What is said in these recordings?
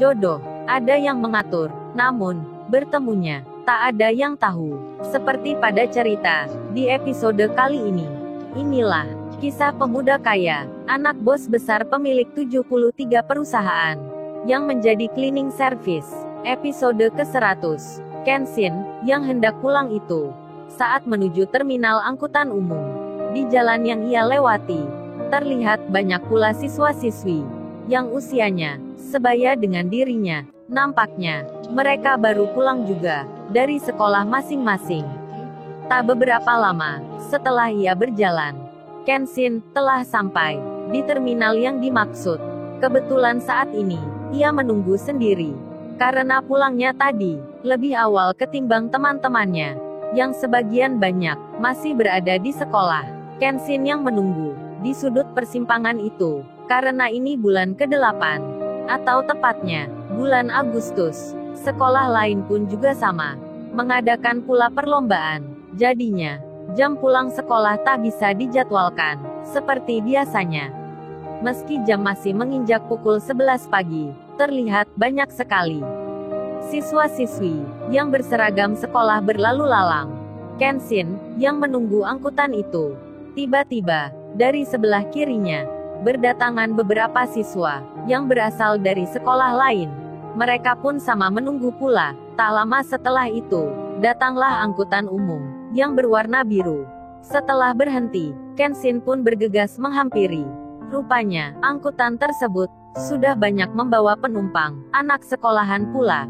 Jodoh, ada yang mengatur, namun, bertemunya, tak ada yang tahu. Seperti pada cerita, di episode kali ini. Inilah, kisah pemuda kaya, anak bos besar pemilik 73 perusahaan, yang menjadi cleaning service. Episode ke-100. Kenshin, yang hendak pulang itu, saat menuju terminal angkutan umum. Di jalan yang ia lewati, terlihat banyak pula siswa-siswi, yang usianya sebaya dengan dirinya. Nampaknya, mereka baru pulang juga, dari sekolah masing-masing. Tak beberapa lama, setelah ia berjalan, Kenshin telah sampai di terminal yang dimaksud. Kebetulan saat ini, ia menunggu sendiri. Karena pulangnya tadi, lebih awal ketimbang teman-temannya, yang sebagian banyak, masih berada di sekolah. Kenshin yang menunggu, di sudut persimpangan itu, karena ini bulan ke-8. Atau tepatnya, bulan Agustus. Sekolah lain pun juga sama, mengadakan pula perlombaan. Jadinya, jam pulang sekolah tak bisa dijadwalkan, seperti biasanya. Meski jam masih menginjak pukul 11 pagi, terlihat banyak sekali siswa-siswi, yang berseragam sekolah berlalu lalang. Kenshin, yang menunggu angkutan itu, tiba-tiba, dari sebelah kirinya, berdatangan beberapa siswa, yang berasal dari sekolah lain. Mereka pun sama menunggu pula. Tak lama setelah itu, datanglah angkutan umum, yang berwarna biru. Setelah berhenti, Kenshin pun bergegas menghampiri. Rupanya, angkutan tersebut, sudah banyak membawa penumpang, anak sekolahan pula.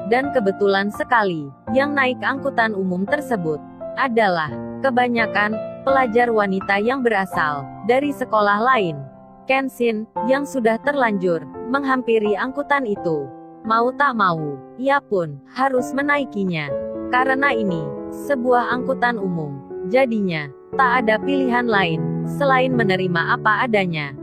Dan kebetulan sekali, yang naik angkutan umum tersebut, adalah, kebanyakan, pelajar wanita yang berasal dari sekolah lain. Kenshin, yang sudah terlanjur menghampiri angkutan itu, mau tak mau, ia pun harus menaikinya. Karena ini sebuah angkutan umum, jadinya tak ada pilihan lain selain menerima apa adanya.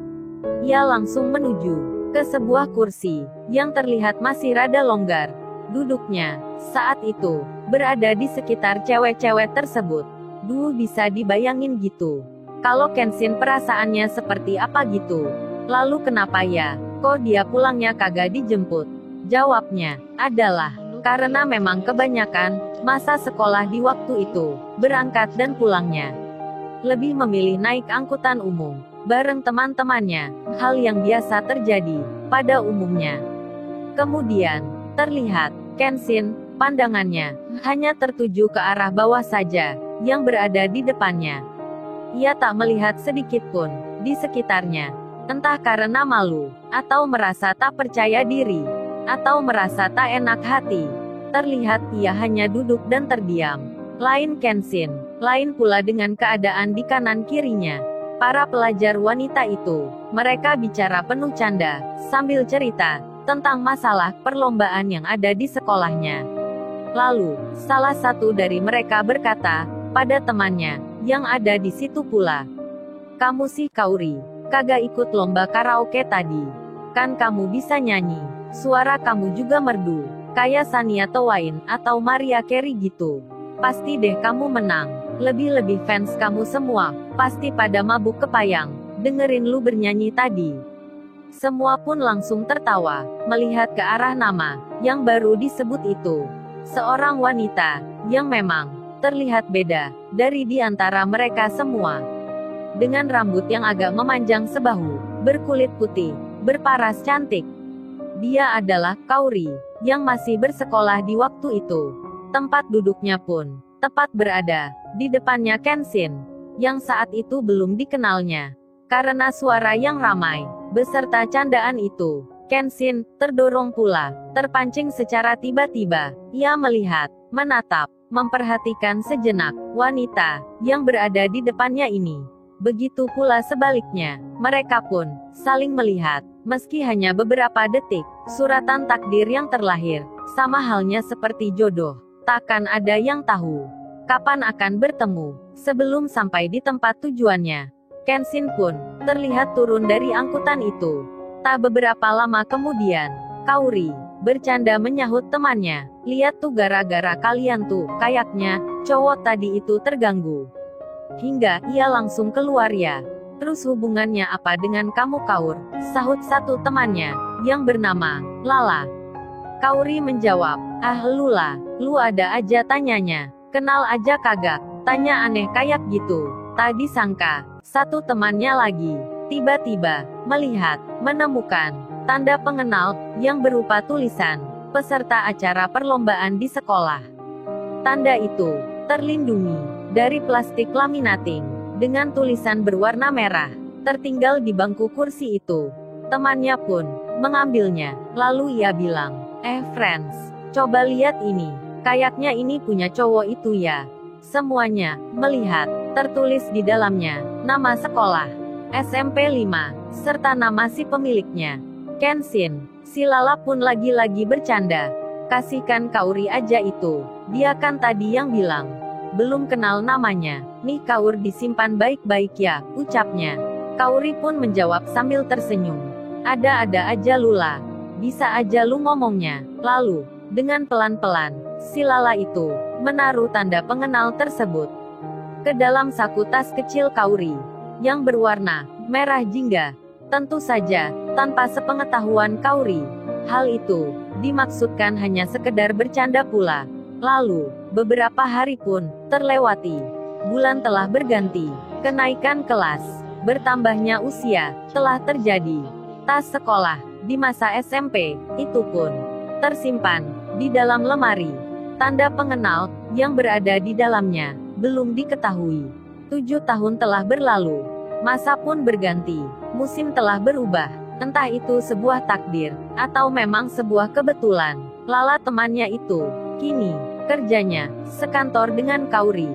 Ia langsung menuju ke sebuah kursi yang terlihat masih rada longgar. Duduknya saat itu berada di sekitar cewek-cewek tersebut. Duh, bisa dibayangin gitu. Kalau Kenshin perasaannya seperti apa gitu. Lalu kenapa ya, kok dia pulangnya kagak dijemput? Jawabnya adalah, karena memang kebanyakan masa sekolah di waktu itu, berangkat dan pulangnya lebih memilih naik angkutan umum, bareng teman-temannya, hal yang biasa terjadi pada umumnya. Kemudian, terlihat, Kenshin, pandangannya hanya tertuju ke arah bawah saja, yang berada di depannya. Ia tak melihat sedikit pun di sekitarnya. Entah karena malu, atau merasa tak percaya diri, atau merasa tak enak hati. Terlihat ia hanya duduk dan terdiam. Lain Kenshin, lain pula dengan keadaan di kanan kirinya. Para pelajar wanita itu, mereka bicara penuh canda, sambil cerita tentang masalah perlombaan yang ada di sekolahnya. Lalu, salah satu dari mereka berkata pada temannya, yang ada di situ pula, "Kamu sih Kaori, kagak ikut lomba karaoke tadi? Kan kamu bisa nyanyi, suara kamu juga merdu, kayak Shania Twain atau Mariah Carey gitu. Pasti deh kamu menang. Lebih-lebih fans kamu semua, pasti pada mabuk kepayang, dengerin lu bernyanyi tadi." Semua pun langsung tertawa, melihat ke arah nama yang baru disebut itu. Seorang wanita, yang memang terlihat beda dari di antara mereka semua. Dengan rambut yang agak memanjang sebahu, berkulit putih, berparas cantik. Dia adalah Kaori, yang masih bersekolah di waktu itu. Tempat duduknya pun tepat berada di depannya Kenshin, yang saat itu belum dikenalnya. Karena suara yang ramai, beserta candaan itu, Kenshin terdorong pula, terpancing secara tiba-tiba. Ia melihat, menatap, memperhatikan sejenak wanita yang berada di depannya ini. Begitu pula sebaliknya, mereka pun saling melihat, meski hanya beberapa detik. Suratan takdir yang terlahir, sama halnya seperti jodoh, takkan ada yang tahu kapan akan bertemu. Sebelum sampai di tempat tujuannya, Kenshin pun terlihat turun dari angkutan itu. Tak beberapa lama kemudian, Kaori bercanda menyahut temannya, "Lihat tuh, gara-gara kalian tuh, kayaknya cowok tadi itu terganggu. Hingga ia langsung keluar ya." Terus hubungannya apa dengan kamu Kaur? Sahut satu temannya, yang bernama Lala. Kauri menjawab, ah Lula, lu ada aja tanyanya. Kenal aja kagak, tanya aneh kayak gitu. Tak disangka, satu temannya lagi, tiba-tiba, melihat, menemukan, tanda pengenal, yang berupa tulisan, peserta acara perlombaan di sekolah. Tanda itu, terlindungi, dari plastik laminating, dengan tulisan berwarna merah, tertinggal di bangku kursi itu. Temannya pun, mengambilnya, lalu ia bilang, friends, coba lihat ini, kayaknya ini punya cowok itu ya. Semuanya, melihat, tertulis di dalamnya, nama sekolah, SMP 5, serta nama si pemiliknya, Kenshin. Si Lala pun lagi-lagi bercanda. Kasihkan Kauri aja itu, dia kan tadi yang bilang, belum kenal namanya. Nih Kaur disimpan baik-baik ya, ucapnya. Kauri pun menjawab sambil tersenyum. Ada-ada aja Lula, bisa aja lu ngomongnya. Lalu, dengan pelan-pelan, si Lala itu, menaruh tanda pengenal tersebut ke dalam saku tas kecil Kauri, yang berwarna merah jingga. Tentu saja, tanpa sepengetahuan Kauri, hal itu dimaksudkan hanya sekedar bercanda pula. Lalu, beberapa hari pun terlewati. Bulan telah berganti, kenaikan kelas, bertambahnya usia, telah terjadi. Tas sekolah, di masa SMP, itu pun tersimpan di dalam lemari. Tanda pengenal, yang berada di dalamnya, belum diketahui. 7 tahun telah berlalu. Masa pun berganti. Musim telah berubah. Entah itu sebuah takdir, atau memang sebuah kebetulan. Lala temannya itu, kini, kerjanya, sekantor dengan Kauri.